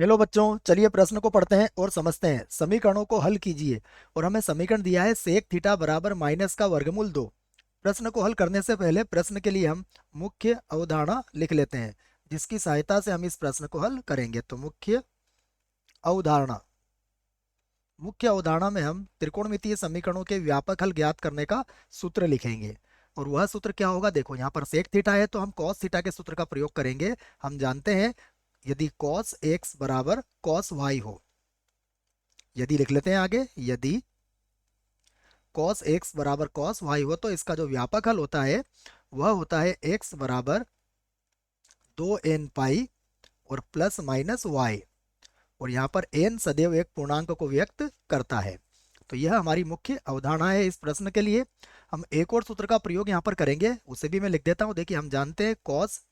Hello बच्चों, चलिए प्रश्न को पढ़ते हैं और समझते हैं। समीकरणों को हल कीजिए। और हमें समीकरण दिया है सेक थीटा बराबर माइनस का वर्गमूल 2। प्रश्न को हल करने से पहले प्रश्न के लिए हम मुख्य अवधारणा लिख लेते हैं, जिसकी सहायता से हम इस प्रश्न को हल करेंगे। तो अवधारणा मुख्य अवधारणा में हम त्रिकोणमितीय समीकरणों के व्यापक हल ज्ञात करने का सूत्र लिखेंगे। और वह सूत्र क्या होगा, देखो यहाँ पर सेक थीटा है तो हम कॉस थीटा के सूत्र का प्रयोग करेंगे। हम जानते हैं यदि कॉस एक्स बराबर कॉस वाई हो, यदि लिख लेते हैं आगे, यदि कॉस एक्स बराबर कॉस वाई हो तो इसका जो व्यापक हल होता है वह होता है एक्स बराबर 2n पाई और प्लस माइनस वाई। और यहाँ पर n सदैव एक पूर्णांक को व्यक्त करता है। तो यह हमारी मुख्य अवधारणा है इस प्रश्न के लिए। हम एक और सूत्र का प्रयोग यहाँ पर करेंगे, उसे भी मैं लिख देता हूँ। देखिए, हम जानते हैं कॉस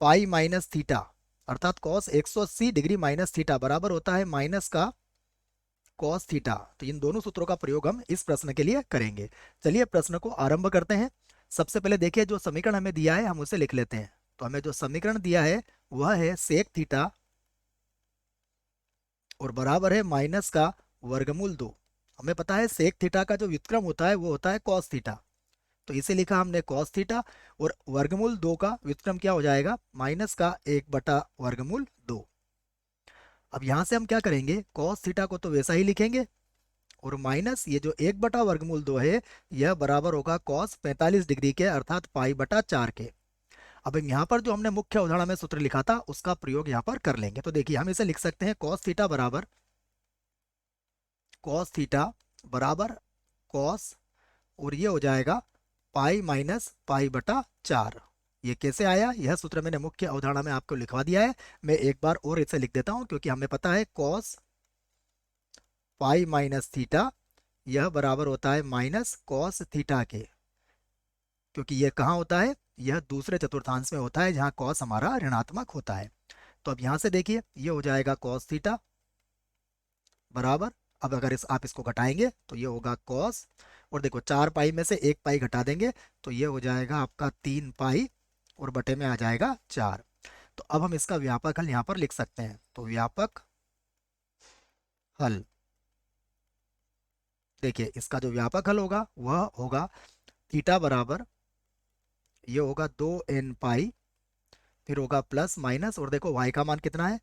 पाई माइनस थीटा अर्थात कॉस 180 डिग्री माइनस थीटा बराबर होता है माइनस का कॉस थीटा। तो इन दोनों सूत्रों का प्रयोग हम इस प्रश्न के लिए करेंगे। चलिए प्रश्न को आरंभ करते हैं। सबसे पहले देखिए, जो समीकरण हमें दिया है हम उसे लिख लेते हैं। तो हमें जो समीकरण दिया है वह है सेक थीटा और बराबर है माइनस का वर्गमूल 2। हमें पता है सेक थीटा का जो व्युत्क्रम होता है वो होता है कॉस थीटा, तो इसे लिखा हमने कॉस थीटा। और वर्गमूल 2 का व्युत्क्रम क्या हो जाएगा, माइनस का 1/वर्गमूल 2। अब यहां से हम क्या करेंगे, कॉस थीटा को तो वैसा ही लिखेंगे और माइनस ये जो 1/वर्गमूल 2 है यह बराबर होगा कॉस 45 डिग्री के अर्थात पाई/4 के। अब हम यहाँ पर जो हमने मुख्य अवधारणा में सूत्र लिखा था उसका प्रयोग यहाँ पर कर लेंगे। तो देखिए, हम इसे लिख सकते हैं कॉस थीटा बराबर कॉस, और ये हो जाएगा पाई माइनस पाई/4। ये कैसे आया, यह सूत्र मैंने मुख्य अवधारणा में आपको लिखवा दिया है। मैं एक बार और इसे लिख देता हूं, क्योंकि हमें पता है कॉस पाई माइनस थीटा यह बराबर होता है माइनस कॉस थीटा के। क्योंकि यह कहाँ होता है, यह दूसरे चतुर्थांश में होता है जहां कॉस हमारा ऋणात्मक होता है। तो अब यहां से देखिए, ये हो जाएगा कॉस थीटा बराबर, अब अगर आप इसको घटाएंगे तो ये होगा कॉस, और देखो 4 पाई में से 1 पाई घटा देंगे तो ये हो जाएगा आपका 3 पाई और बटे में आ जाएगा 4। तो अब हम इसका व्यापक हल यहाँ पर लिख सकते हैं। तो व्यापक हल, देखिए इसका जो व्यापक हल होगा वह होगा थीटा बराबर, ये होगा 2n पाई, फिर होगा प्लस माइनस, और देखो y का मान कितना है,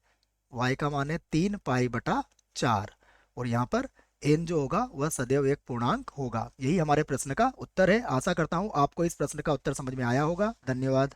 y का मान है 3 पाई/4। और यहाँ पर n जो होगा वह सदैव एक पूर्णांक होगा। यही हमारे प्रश्न का उत्तर है। आशा करता हूँ आपको इस प्रश्न का उत्तर समझ में आया होगा। धन्यवाद।